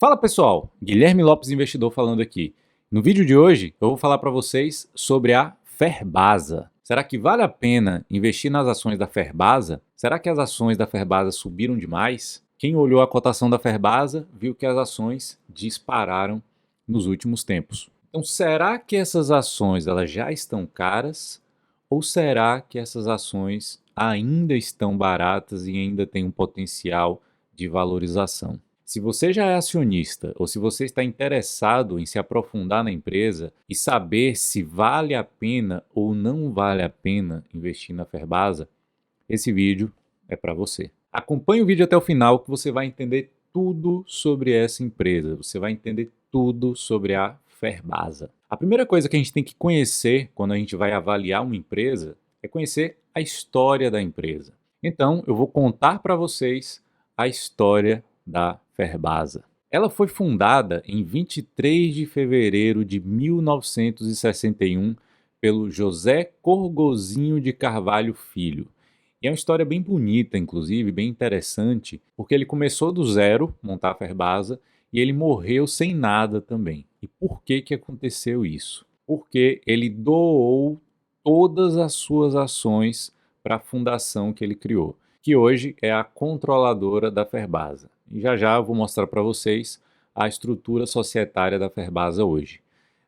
Fala pessoal, Guilherme Lopes Investidor falando aqui. No vídeo de hoje eu vou falar para vocês sobre a Ferbasa. Será que vale a pena investir nas ações da Ferbasa? Será que as ações da Ferbasa subiram demais? Quem olhou a cotação da Ferbasa viu que as ações dispararam nos últimos tempos. Então será que essas ações elas já estão caras? Ou será que essas ações ainda estão baratas e ainda têm um potencial de valorização? Se você já é acionista ou se você está interessado em se aprofundar na empresa e saber se vale a pena ou não vale a pena investir na Ferbasa, esse vídeo é para você. Acompanhe o vídeo até o final que você vai entender tudo sobre essa empresa, você vai entender tudo sobre a Ferbasa. A primeira coisa que a gente tem que conhecer quando a gente vai avaliar uma empresa é conhecer a história da empresa. Então, eu vou contar para vocês a história da Ferbasa. Ela foi fundada em 23 de fevereiro de 1961 pelo José Corgozinho de Carvalho Filho. E é uma história bem bonita, inclusive, bem interessante, porque ele começou do zero, montar a Ferbasa, e ele morreu sem nada também. E por que que aconteceu isso? Porque ele doou todas as suas ações para a fundação que ele criou, que hoje é a controladora da Ferbasa. E já eu vou mostrar para vocês a estrutura societária da Ferbasa hoje.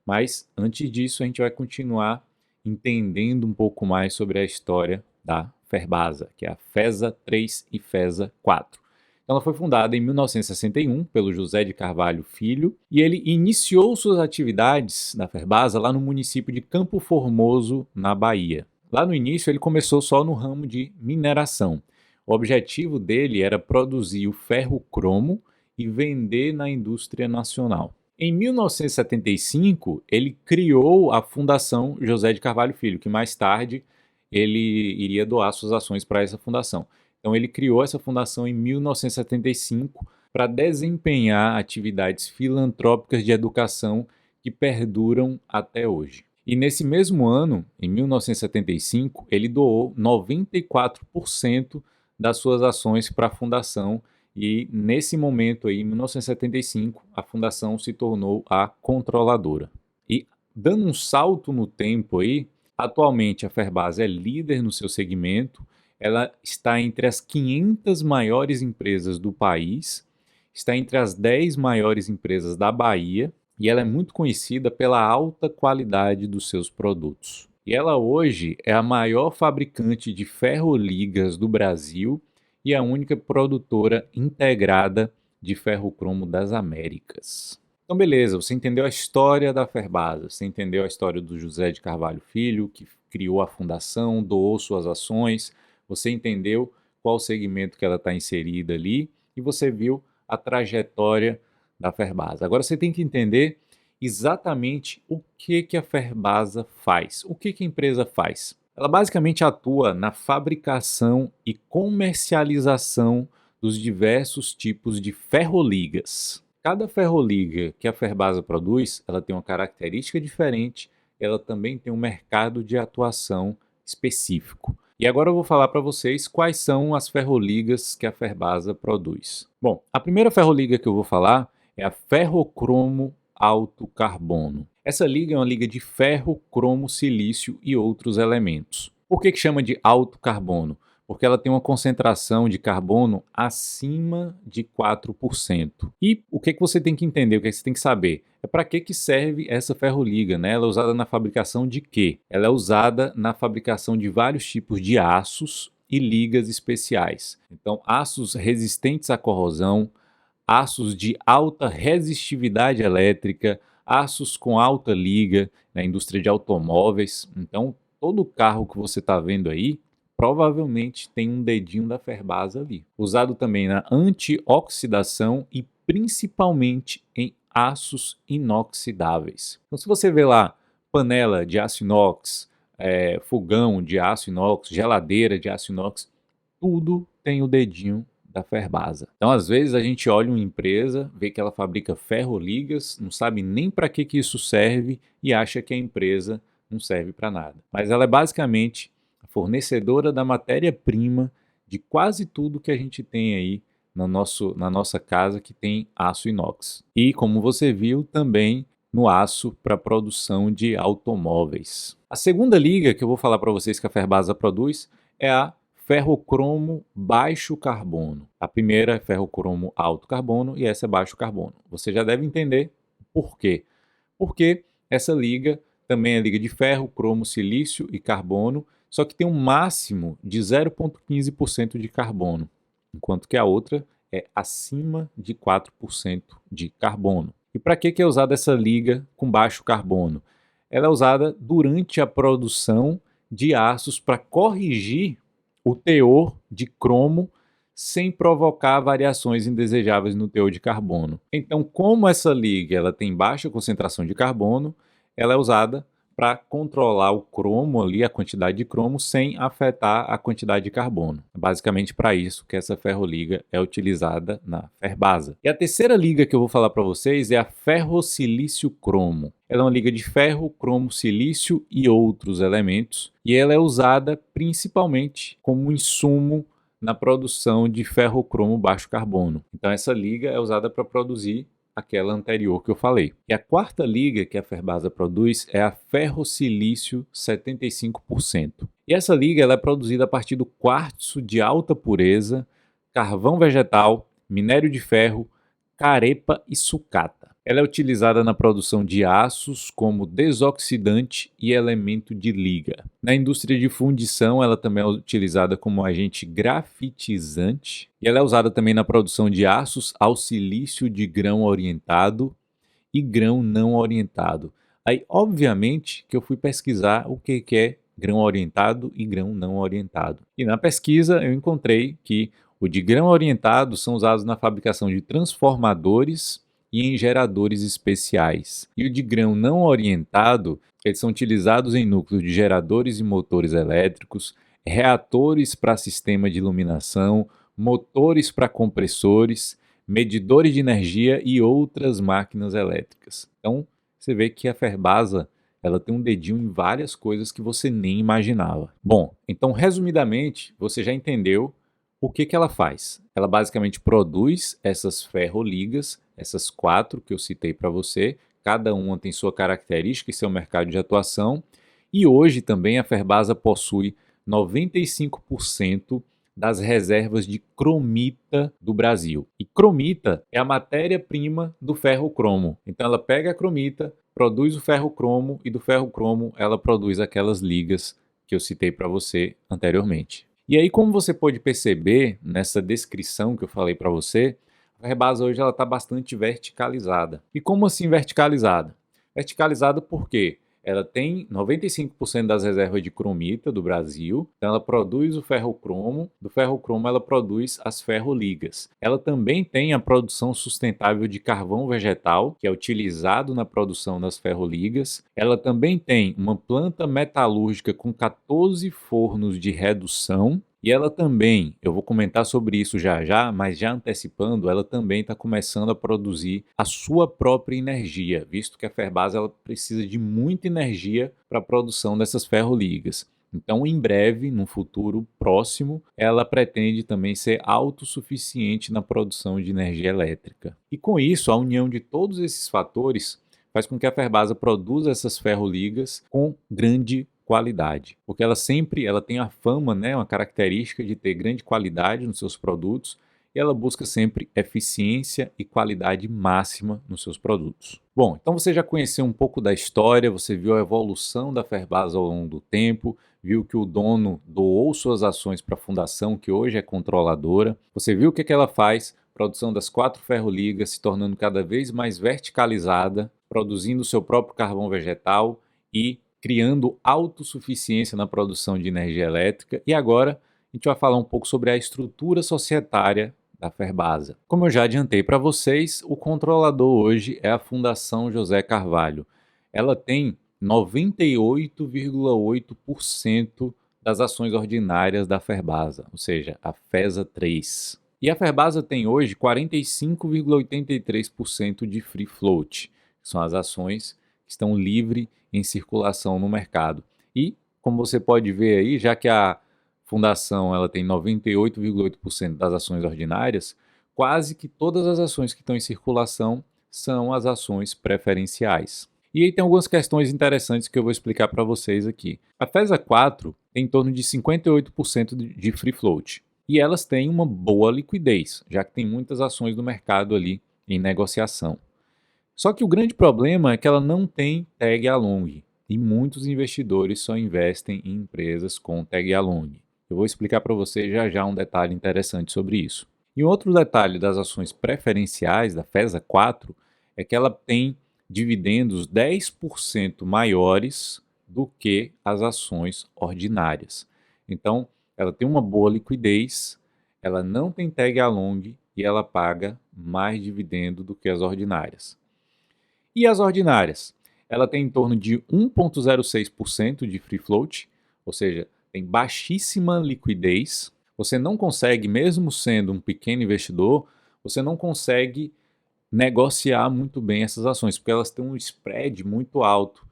Mas antes disso, a gente vai continuar entendendo um pouco mais sobre a história da Ferbasa, que é a FESA 3 e FESA 4. Ela foi fundada em 1961 pelo José de Carvalho Filho e ele iniciou suas atividades na Ferbasa lá no município de Campo Formoso, na Bahia. Lá no início ele começou só no ramo de mineração. O objetivo dele era produzir o ferro-cromo e vender na indústria nacional. Em 1975, ele criou a Fundação José de Carvalho Filho, que mais tarde ele iria doar suas ações para essa fundação. Então ele criou essa fundação em 1975 para desempenhar atividades filantrópicas de educação que perduram até hoje. E nesse mesmo ano, em 1975, ele doou 94% das suas ações para a fundação e nesse momento aí, em 1975, a fundação se tornou a controladora. E dando um salto no tempo aí, atualmente a Ferbasa é líder no seu segmento, ela está entre as 500 maiores empresas do país, está entre as 10 maiores empresas da Bahia e ela é muito conhecida pela alta qualidade dos seus produtos. E ela hoje é a maior fabricante de ferroligas do Brasil e a única produtora integrada de ferro-cromo das Américas. Então beleza, você entendeu a história da Ferbasa, você entendeu a história do José de Carvalho Filho, que criou a fundação, doou suas ações, você entendeu qual segmento que ela está inserida ali e você viu a trajetória da Ferbasa. Agora você tem que entender exatamente o que a Ferbasa faz, o que a empresa faz. Ela basicamente atua na fabricação e comercialização dos diversos tipos de ferroligas. Cada ferroliga que a Ferbasa produz, ela tem uma característica diferente, ela também tem um mercado de atuação específico. E agora eu vou falar para vocês quais são as ferroligas que a Ferbasa produz. Bom, a primeira ferroliga que eu vou falar é a ferrocromo alto carbono. Essa liga é uma liga de ferro, cromo, silício e outros elementos. Por que chama de alto carbono? Porque ela tem uma concentração de carbono acima de 4%. E o que você tem que entender, o que você tem que saber? É para que serve essa ferroliga, né? Ela é usada na fabricação de quê? Ela é usada na fabricação de vários tipos de aços e ligas especiais. Então, aços resistentes à corrosão, aços de alta resistividade elétrica, aços com alta liga na indústria de automóveis. Então, todo carro que você está vendo aí, provavelmente tem um dedinho da Ferbasa ali. Usado também na antioxidação e principalmente em aços inoxidáveis. Então, se você vê lá panela de aço inox, fogão de aço inox, geladeira de aço inox, tudo tem o dedinho da Ferbasa. Então, às vezes, a gente olha uma empresa, vê que ela fabrica ferroligas, não sabe nem para que isso serve e acha que a empresa não serve para nada. Mas ela é basicamente a fornecedora da matéria-prima de quase tudo que a gente tem aí na nossa casa que tem aço inox. E, como você viu, também no aço para produção de automóveis. A segunda liga que eu vou falar para vocês que a Ferbasa produz é a ferrocromo baixo carbono. A primeira é ferrocromo alto carbono e essa é baixo carbono. Você já deve entender por quê. Porque essa liga também é liga de ferro, cromo, silício e carbono, só que tem um máximo de 0,15% de carbono, enquanto que a outra é acima de 4% de carbono. E para que é usada essa liga com baixo carbono? Ela é usada durante a produção de aços para corrigir o teor de cromo sem provocar variações indesejáveis no teor de carbono. Então, como essa liga ela tem baixa concentração de carbono, ela é usada para controlar o cromo ali, a quantidade de cromo, sem afetar a quantidade de carbono. É basicamente para isso que essa ferroliga é utilizada na Ferbasa. E a terceira liga que eu vou falar para vocês é a ferrosilício cromo. Ela é uma liga de ferro, cromo, silício e outros elementos, e ela é usada principalmente como insumo na produção de ferrocromo baixo carbono. Então essa liga é usada para produzir aquela anterior que eu falei. E a quarta liga que a Ferbasa produz é a ferrosilício 75%. E essa liga ela é produzida a partir do quartzo de alta pureza, carvão vegetal, minério de ferro, carepa e sucata. Ela é utilizada na produção de aços como desoxidante e elemento de liga. Na indústria de fundição, ela também é utilizada como agente grafitizante e ela é usada também na produção de aços ao silício de grão orientado e grão não orientado. Aí, obviamente, que eu fui pesquisar o que é grão orientado e grão não orientado. E na pesquisa eu encontrei que o de grão orientado são usados na fabricação de transformadores e em geradores especiais. E o de grão não orientado, eles são utilizados em núcleos de geradores e motores elétricos, reatores para sistema de iluminação, motores para compressores, medidores de energia e outras máquinas elétricas. Então, você vê que a Ferbasa ela tem um dedinho em várias coisas que você nem imaginava. Bom, então, resumidamente, você já entendeu o que ela faz. Ela basicamente produz essas ferroligas, essas 4 que eu citei para você, cada uma tem sua característica e seu mercado de atuação, e hoje também a Ferbasa possui 95% das reservas de cromita do Brasil. E cromita é a matéria-prima do ferrocromo. Então ela pega a cromita, produz o ferrocromo e do ferrocromo ela produz aquelas ligas que eu citei para você anteriormente. E aí, como você pode perceber nessa descrição que eu falei para você, a Ferbasa hoje está bastante verticalizada. E como assim verticalizada? Verticalizada porque ela tem 95% das reservas de cromita do Brasil, então ela produz o ferrocromo, do ferrocromo ela produz as ferroligas. Ela também tem a produção sustentável de carvão vegetal, que é utilizado na produção das ferroligas. Ela também tem uma planta metalúrgica com 14 fornos de redução. E ela também, eu vou comentar sobre isso já já, mas já antecipando, ela também está começando a produzir a sua própria energia, visto que a Ferbasa ela precisa de muita energia para a produção dessas ferroligas. Então, em breve, num futuro próximo, ela pretende também ser autossuficiente na produção de energia elétrica. E com isso, a união de todos esses fatores faz com que a Ferbasa produza essas ferroligas com grande qualidade, porque ela tem a fama, né, uma característica de ter grande qualidade nos seus produtos e ela busca sempre eficiência e qualidade máxima nos seus produtos. Bom, então você já conheceu um pouco da história, você viu a evolução da Ferbasa ao longo do tempo, viu que o dono doou suas ações para a fundação, que hoje é controladora, você viu o que ela faz, produção das 4 ferroligas se tornando cada vez mais verticalizada, produzindo seu próprio carvão vegetal e criando autossuficiência na produção de energia elétrica. E agora a gente vai falar um pouco sobre a estrutura societária da Ferbasa. Como eu já adiantei para vocês, o controlador hoje é a Fundação José Carvalho. Ela tem 98,8% das ações ordinárias da Ferbasa, ou seja, a FESA 3. E a Ferbasa tem hoje 45,83% de free float, que são as ações que estão livres em circulação no mercado. E, como você pode ver aí, já que a fundação ela tem 98,8% das ações ordinárias, quase que todas as ações que estão em circulação são as ações preferenciais. E aí tem algumas questões interessantes que eu vou explicar para vocês aqui. A FESA 4 tem em torno de 58% de free float. E elas têm uma boa liquidez, já que tem muitas ações no mercado ali em negociação. Só que o grande problema é que ela não tem tag along. E muitos investidores só investem em empresas com tag along. Eu vou explicar para você já já um detalhe interessante sobre isso. E um outro detalhe das ações preferenciais da FESA 4 é que ela tem dividendos 10% maiores do que as ações ordinárias. Então, ela tem uma boa liquidez, ela não tem tag along e ela paga mais dividendo do que as ordinárias. E as ordinárias? Ela tem em torno de 1,06% de free float, ou seja, tem baixíssima liquidez. Você não consegue, mesmo sendo um pequeno investidor, você não consegue negociar muito bem essas ações, porque elas têm um spread muito alto.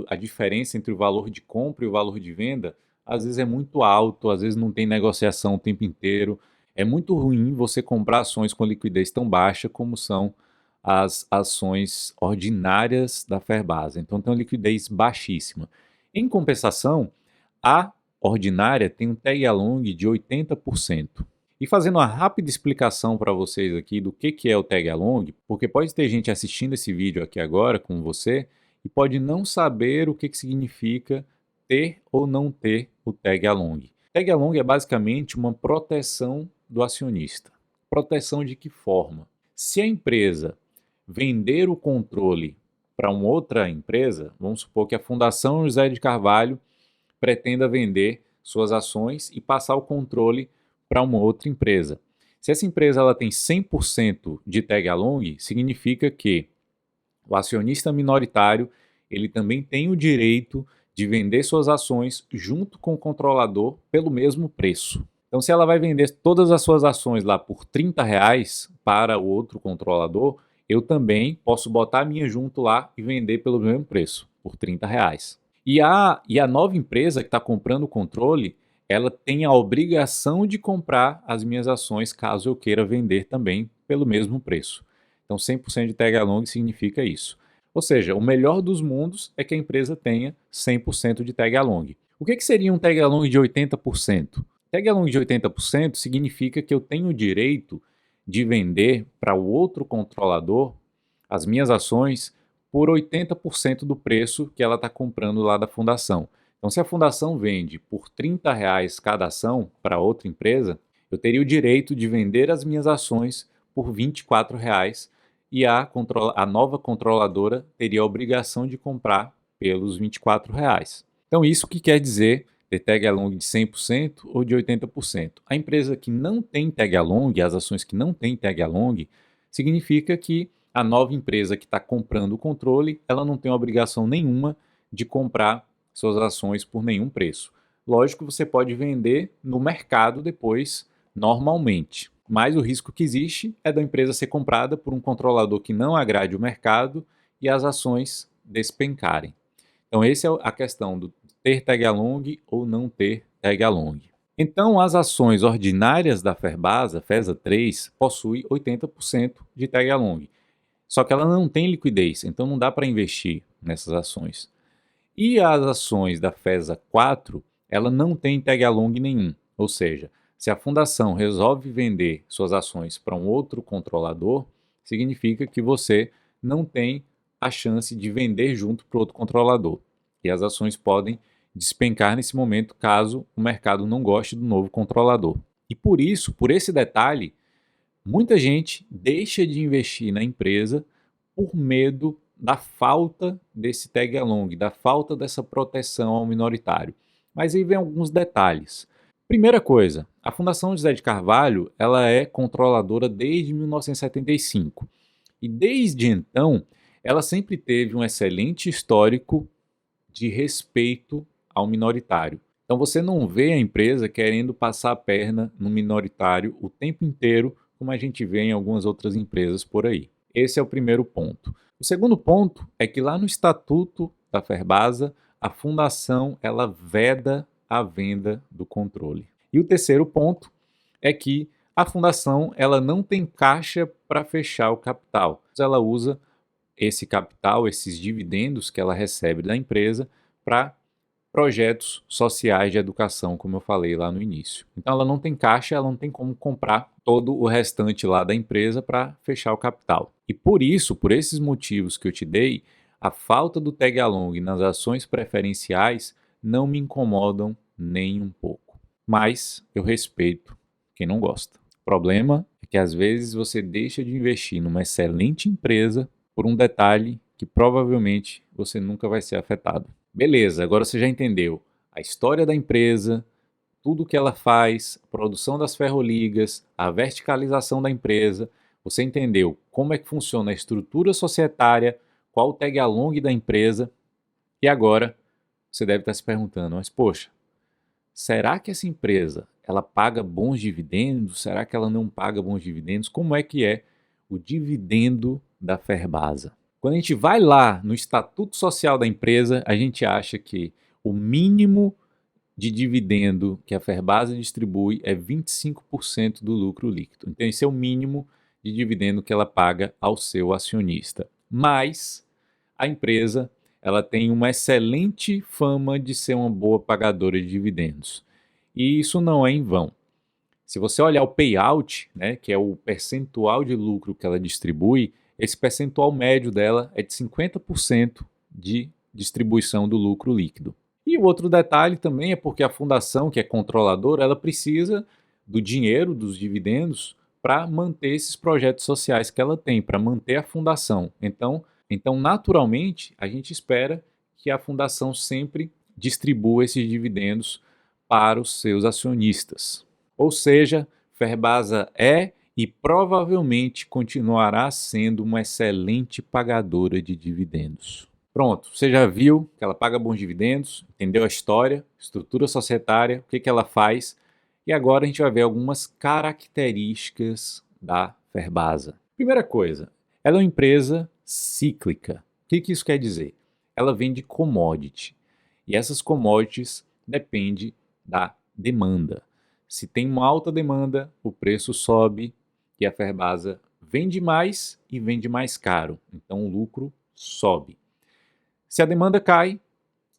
A diferença entre o valor de compra e o valor de venda, às vezes é muito alto, às vezes não tem negociação o tempo inteiro. É muito ruim você comprar ações com liquidez tão baixa como são as ações ordinárias da Ferbasa. Então tem uma liquidez baixíssima. Em compensação, a ordinária tem um tag along de 80%. E fazendo uma rápida explicação para vocês aqui do que é o tag along, porque pode ter gente assistindo esse vídeo aqui agora com você e pode não saber o que significa ter ou não ter o tag along. Tag along é basicamente uma proteção do acionista. Proteção de que forma? Se a empresa vender o controle para uma outra empresa, vamos supor que a Fundação José de Carvalho pretenda vender suas ações e passar o controle para uma outra empresa. Se essa empresa ela tem 100% de tag along, significa que o acionista minoritário ele também tem o direito de vender suas ações junto com o controlador pelo mesmo preço. Então, se ela vai vender todas as suas ações lá por R$30 para o outro controlador, eu também posso botar a minha junto lá e vender pelo mesmo preço, por R$30. E a nova empresa que está comprando o controle, ela tem a obrigação de comprar as minhas ações caso eu queira vender também pelo mesmo preço. Então 100% de tag along significa isso. Ou seja, o melhor dos mundos é que a empresa tenha 100% de tag along. O que seria um tag along de 80%? Tag along de 80% significa que eu tenho o direito de vender para o outro controlador as minhas ações por 80% do preço que ela está comprando lá da fundação. Então, se a fundação vende por R$30 cada ação para outra empresa, eu teria o direito de vender as minhas ações por R$24 e a nova controladora teria a obrigação de comprar pelos R$24. Então, isso que quer dizer ter tag along de 100% ou de 80%. A empresa que não tem tag along, as ações que não têm tag along, significa que a nova empresa que está comprando o controle, ela não tem obrigação nenhuma de comprar suas ações por nenhum preço. Lógico que você pode vender no mercado depois, normalmente. Mas o risco que existe é da empresa ser comprada por um controlador que não agrade o mercado e as ações despencarem. Então, essa é a questão do ter tag along ou não ter tag along. Então, as ações ordinárias da Ferbasa, FESA 3, possuem 80% de tag along. Só que ela não tem liquidez, então não dá para investir nessas ações. E as ações da FESA 4, ela não tem tag along nenhum. Ou seja, se a fundação resolve vender suas ações para um outro controlador, significa que você não tem a chance de vender junto para o outro controlador. E as ações podem despencar nesse momento caso o mercado não goste do novo controlador. E por isso, por esse detalhe, muita gente deixa de investir na empresa por medo da falta desse tag along, da falta dessa proteção ao minoritário. Mas aí vem alguns detalhes. Primeira coisa, a Fundação José de Carvalho ela é controladora desde 1975. E desde então, ela sempre teve um excelente histórico de respeito ao minoritário. Então você não vê a empresa querendo passar a perna no minoritário o tempo inteiro, como a gente vê em algumas outras empresas por aí. Esse é o primeiro ponto. O segundo ponto é que lá no estatuto da Ferbasa, a fundação ela veda a venda do controle. E o terceiro ponto é que A fundação ela não tem caixa para fechar o capital. Ela usa esse capital, esses dividendos que ela recebe da empresa para projetos sociais de educação, como eu falei lá no início. Então ela não tem caixa, ela não tem como comprar todo o restante lá da empresa para fechar o capital. E por isso, por esses motivos que eu te dei, a falta do tag along nas ações preferenciais não me incomodam nem um pouco. Mas eu respeito quem não gosta. O problema é que às vezes você deixa de investir numa excelente empresa por um detalhe que provavelmente você nunca vai ser afetado. Beleza, agora você já entendeu a história da empresa, tudo que ela faz, a produção das ferroligas, a verticalização da empresa. Você entendeu como é que funciona a estrutura societária, qual o tag along da empresa. E agora você deve estar se perguntando, mas poxa, será que essa empresa ela paga bons dividendos? Será que ela não paga bons dividendos? Como é que é o dividendo da Ferbasa? Quando a gente vai lá no estatuto social da empresa, a gente acha que o mínimo de dividendo que a Ferbasa distribui é 25% do lucro líquido. Então esse é o mínimo de dividendo que ela paga ao seu acionista. Mas a empresa ela tem uma excelente fama de ser uma boa pagadora de dividendos. E isso não é em vão. Se você olhar o payout, né, que é o percentual de lucro que ela distribui, esse percentual médio dela é de 50% de distribuição do lucro líquido. E o outro detalhe também é porque a fundação, que é controladora, ela precisa do dinheiro, dos dividendos, para manter esses projetos sociais que ela tem, para manter a fundação. Então, naturalmente, a gente espera que a fundação sempre distribua esses dividendos para os seus acionistas. Ou seja, Ferbasa é e provavelmente continuará sendo uma excelente pagadora de dividendos. Pronto, você já viu que ela paga bons dividendos, entendeu a história, estrutura societária, o que ela faz, e agora a gente vai ver algumas características da Ferbasa. Primeira coisa, ela é uma empresa cíclica. O que isso quer dizer? Ela vende commodity, e essas commodities dependem da demanda. Se tem uma alta demanda, o preço sobe e a Ferbasa vende mais e vende mais caro, então o lucro sobe. Se a demanda cai,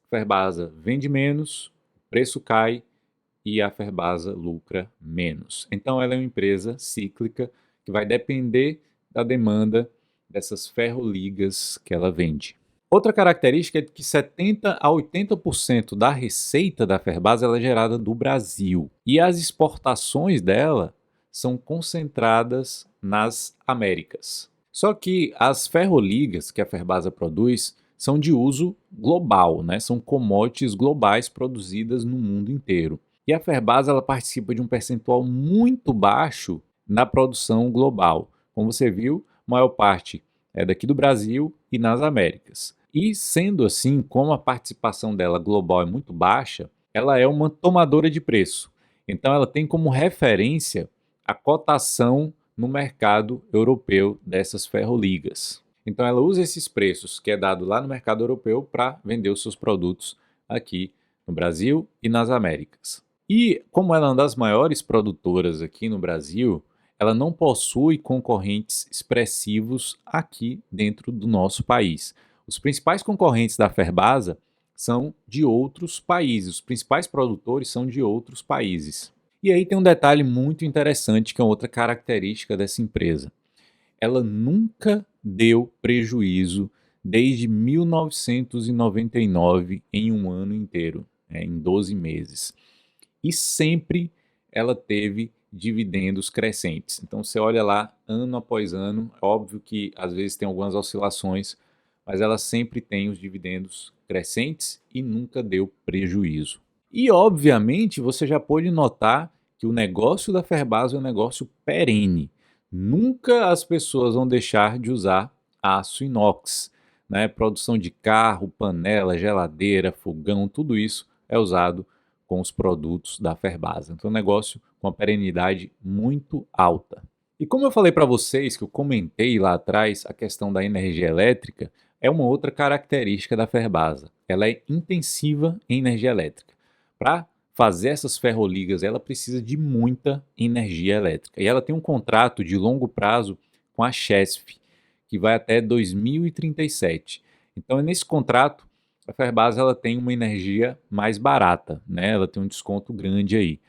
a Ferbasa vende menos, o preço cai e a Ferbasa lucra menos. Então ela é uma empresa cíclica que vai depender da demanda dessas ferroligas que ela vende. Outra característica é que 70 a 80% da receita da Ferbasa ela é gerada do Brasil. E as exportações dela são concentradas nas Américas. Só que as ferroligas que a Ferbasa produz são de uso global, né? São commodities globais produzidas no mundo inteiro. E a Ferbasa ela participa de um percentual muito baixo na produção global. Como você viu, a maior parte é daqui do Brasil e nas Américas. E sendo assim, como a participação dela global é muito baixa, ela é uma tomadora de preço. Então ela tem como referência a cotação no mercado europeu dessas ferroligas. Então ela usa esses preços que é dado lá no mercado europeu para vender os seus produtos aqui no Brasil e nas Américas. E como ela é uma das maiores produtoras aqui no Brasil, ela não possui concorrentes expressivos aqui dentro do nosso país. Os principais concorrentes da Ferbasa são de outros países, os principais produtores são de outros países. E aí tem um detalhe muito interessante que é outra característica dessa empresa. Ela nunca deu prejuízo desde 1999 em um ano inteiro, em 12 meses. E sempre ela teve dividendos crescentes. Então você olha lá ano após ano, é óbvio que às vezes tem algumas oscilações, mas ela sempre tem os dividendos crescentes e nunca deu prejuízo. E obviamente você já pode notar que o negócio da Ferbasa é um negócio perene. Nunca as pessoas vão deixar de usar aço inox, né? Produção de carro, panela, geladeira, fogão, tudo isso é usado com os produtos da Ferbasa. Então é um negócio com uma perenidade muito alta. E como eu falei para vocês, que eu comentei lá atrás, a questão da energia elétrica é uma outra característica da Ferbasa. Ela é intensiva em energia elétrica. Para fazer essas ferroligas, ela precisa de muita energia elétrica. E ela tem um contrato de longo prazo com a Chesf, que vai até 2037. Então, nesse contrato, a Ferbasa ela tem uma energia mais barata, né? Ela tem um desconto grande aí.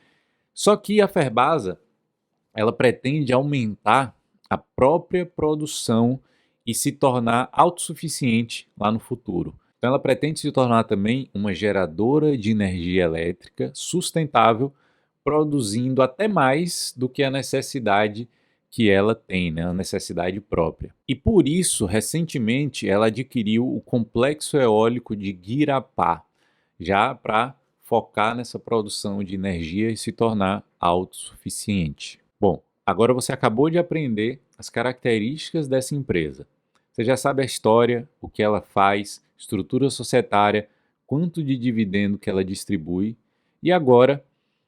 Só que a Ferbasa, ela pretende aumentar a própria produção e se tornar autossuficiente lá no futuro. Então ela pretende se tornar também uma geradora de energia elétrica sustentável, produzindo até mais do que a necessidade que ela tem, né, a necessidade própria. E por isso, recentemente, ela adquiriu o complexo eólico de Guirapá, já para focar nessa produção de energia e se tornar autossuficiente. Bom, agora você acabou de aprender as características dessa empresa. Você já sabe a história, o que ela faz, estrutura societária, quanto de dividendo que ela distribui, e agora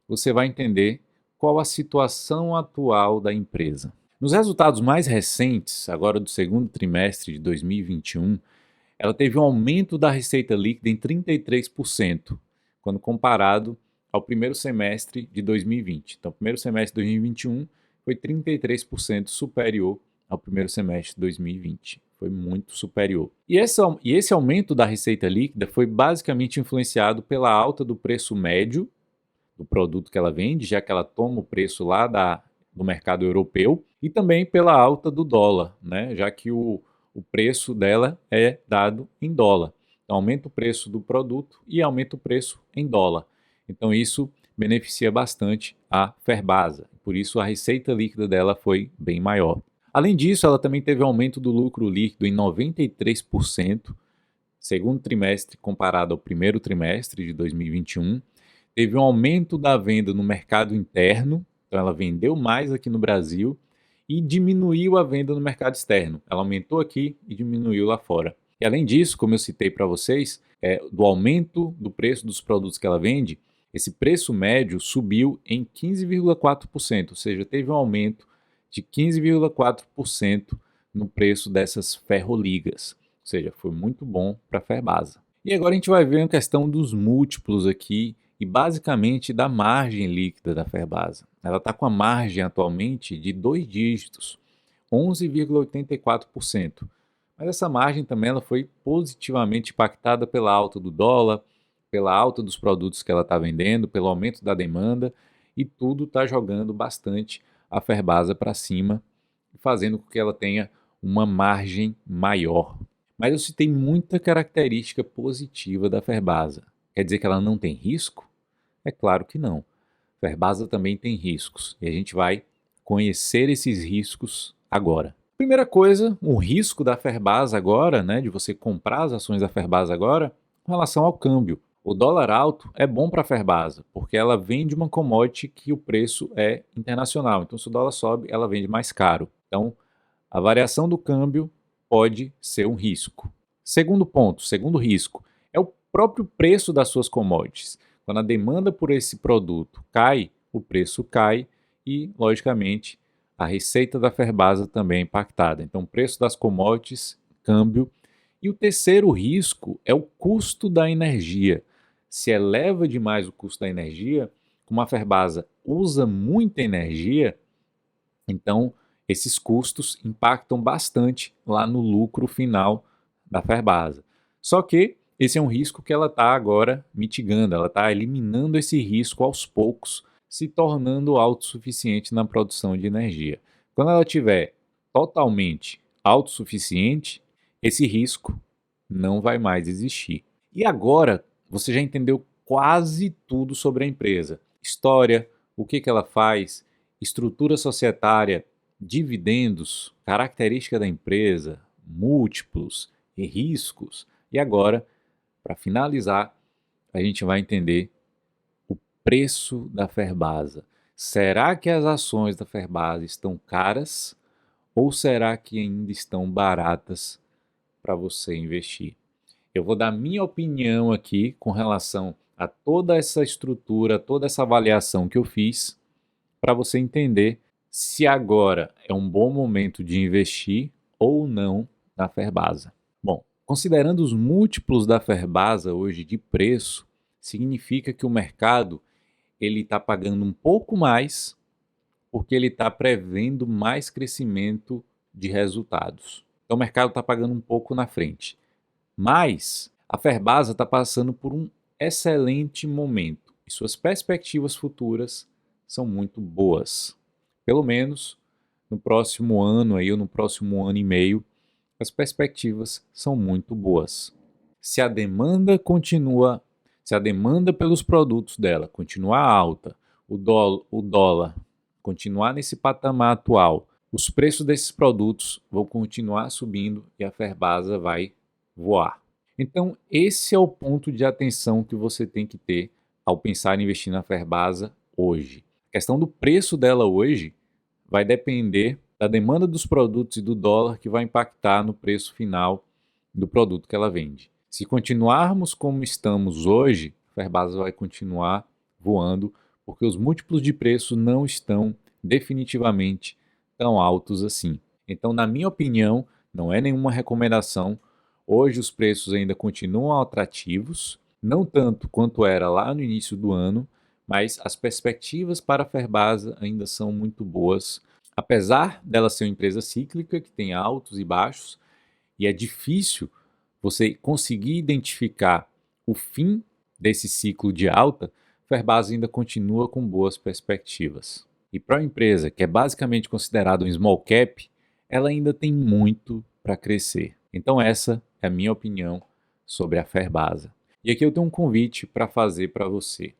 você vai entender qual a situação atual da empresa. Nos resultados mais recentes, agora do segundo trimestre de 2021, ela teve um aumento da receita líquida em 33%, quando comparado ao primeiro semestre de 2020. Então, o primeiro semestre de 2021 foi 33% superior ao primeiro semestre de 2020. Foi muito superior. E esse aumento da receita líquida foi basicamente influenciado pela alta do preço médio do produto que ela vende, já que ela toma o preço lá do mercado europeu, e também pela alta do dólar, né? Já que o preço dela é dado em dólar. Então, aumenta o preço do produto e aumenta o preço em dólar. Então, isso beneficia bastante a Ferbasa. Por isso, a receita líquida dela foi bem maior. Além disso, ela também teve um aumento do lucro líquido em 93%, segundo trimestre comparado ao primeiro trimestre de 2021. Teve um aumento da venda no mercado interno, então ela vendeu mais aqui no Brasil e diminuiu a venda no mercado externo. Ela aumentou aqui e diminuiu lá fora. E além disso, como eu citei para vocês, do aumento do preço dos produtos que ela vende, esse preço médio subiu em 15,4%, ou seja, teve um aumento de 15,4% no preço dessas ferroligas. Ou seja, foi muito bom para a Ferbasa. E agora a gente vai ver a questão dos múltiplos aqui e basicamente da margem líquida da Ferbasa. Ela está com a margem atualmente de 2 dígitos, 11,84%. Mas essa margem também ela foi positivamente impactada pela alta do dólar, pela alta dos produtos que ela está vendendo, pelo aumento da demanda, e tudo está jogando bastante a Ferbasa para cima, fazendo com que ela tenha uma margem maior. Mas eu citei muita característica positiva da Ferbasa. Quer dizer que ela não tem risco? É claro que não. Ferbasa também tem riscos e a gente vai conhecer esses riscos agora. Primeira coisa, o risco da Ferbasa agora, né, de você comprar as ações da Ferbasa agora, com relação ao câmbio. O dólar alto é bom para a Ferbasa, porque ela vende uma commodity que o preço é internacional. Então, se o dólar sobe, ela vende mais caro. Então, a variação do câmbio pode ser um risco. Segundo ponto, segundo risco, é o próprio preço das suas commodities. Quando a demanda por esse produto cai, o preço cai e, logicamente, a receita da Ferbasa também é impactada. Então, preço das commodities, câmbio. E o terceiro risco é o custo da energia. Se eleva demais o custo da energia, como a Ferbasa usa muita energia, então esses custos impactam bastante lá no lucro final da Ferbasa. Só que esse é um risco que ela está agora mitigando, ela está eliminando esse risco aos poucos, se tornando autossuficiente na produção de energia. Quando ela estiver totalmente autossuficiente, esse risco não vai mais existir. E agora você já entendeu quase tudo sobre a empresa. História, o que ela faz, estrutura societária, dividendos, característica da empresa, múltiplos e riscos. E agora, para finalizar, a gente vai entender o preço da Ferbasa. Será que as ações da Ferbasa estão caras ou será que ainda estão baratas para você investir? Eu vou dar minha opinião aqui com relação a toda essa estrutura, toda essa avaliação que eu fiz, para você entender se agora é um bom momento de investir ou não na Ferbasa. Bom, considerando os múltiplos da Ferbasa hoje de preço, significa que o mercado ele está pagando um pouco mais porque ele está prevendo mais crescimento de resultados. Então o mercado está pagando um pouco na frente. Mas a Ferbasa está passando por um excelente momento e suas perspectivas futuras são muito boas. Pelo menos no próximo ano aí, ou no próximo ano e meio, as perspectivas são muito boas. Se a demanda pelos produtos dela continuar alta, o dólar continuar nesse patamar atual, os preços desses produtos vão continuar subindo e a Ferbasa vai voar. Então, esse é o ponto de atenção que você tem que ter ao pensar em investir na Ferbasa hoje. A questão do preço dela hoje vai depender da demanda dos produtos e do dólar, que vai impactar no preço final do produto que ela vende. Se continuarmos como estamos hoje, a Ferbasa vai continuar voando, porque os múltiplos de preço não estão definitivamente tão altos assim. Então, na minha opinião, não é nenhuma recomendação. Hoje os preços ainda continuam atrativos, não tanto quanto era lá no início do ano, mas as perspectivas para a Ferbasa ainda são muito boas. Apesar dela ser uma empresa cíclica, que tem altos e baixos, e é difícil você conseguir identificar o fim desse ciclo de alta, a Ferbasa ainda continua com boas perspectivas. E para uma empresa que é basicamente considerada um small cap, ela ainda tem muito para crescer. Então essa é a minha opinião sobre a Ferbasa. E aqui eu tenho um convite para fazer para você.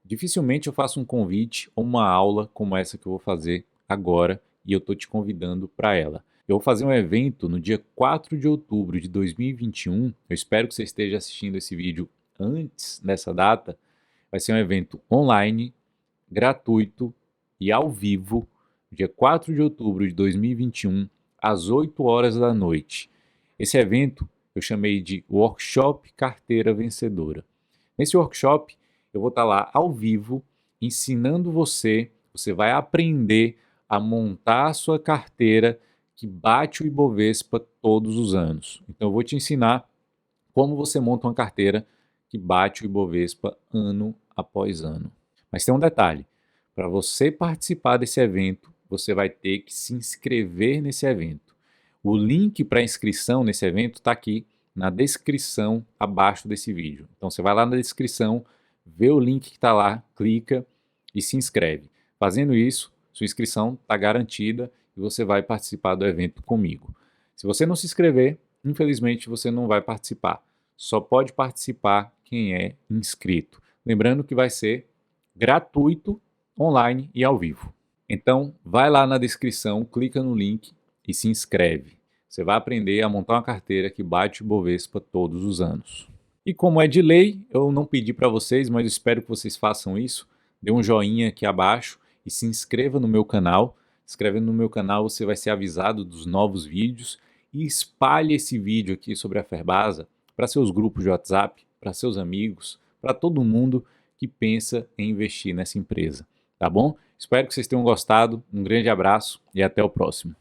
Dificilmente eu faço um convite ou uma aula como essa que eu vou fazer agora e eu estou te convidando para ela. Eu vou fazer um evento no dia 4 de outubro de 2021. Eu espero que você esteja assistindo esse vídeo antes dessa data. Vai ser um evento online, gratuito e ao vivo, dia 4 de outubro de 2021, às 8 horas da noite. Esse evento eu chamei de Workshop Carteira Vencedora. Nesse workshop, eu vou estar lá ao vivo, ensinando você vai aprender a montar a sua carteira que bate o Ibovespa todos os anos. Então eu vou te ensinar como você monta uma carteira que bate o Ibovespa ano após ano. Mas tem um detalhe, para você participar desse evento, você vai ter que se inscrever nesse evento. O link para inscrição nesse evento está aqui na descrição abaixo desse vídeo. Então você vai lá na descrição, vê o link que está lá, clica e se inscreve. Fazendo isso, sua inscrição está garantida e você vai participar do evento comigo. Se você não se inscrever, infelizmente você não vai participar. Só pode participar quem é inscrito. Lembrando que vai ser gratuito, online e ao vivo. Então, vai lá na descrição, clica no link e se inscreve. Você vai aprender a montar uma carteira que bate o Bovespa todos os anos. E como é de lei, eu não pedi para vocês, mas espero que vocês façam isso. Dê um joinha aqui abaixo e se inscreva no meu canal. Escrevendo no meu canal, você vai ser avisado dos novos vídeos e espalhe esse vídeo aqui sobre a Ferbasa para seus grupos de WhatsApp, para seus amigos, para todo mundo que pensa em investir nessa empresa, tá bom? Espero que vocês tenham gostado, um grande abraço e até o próximo.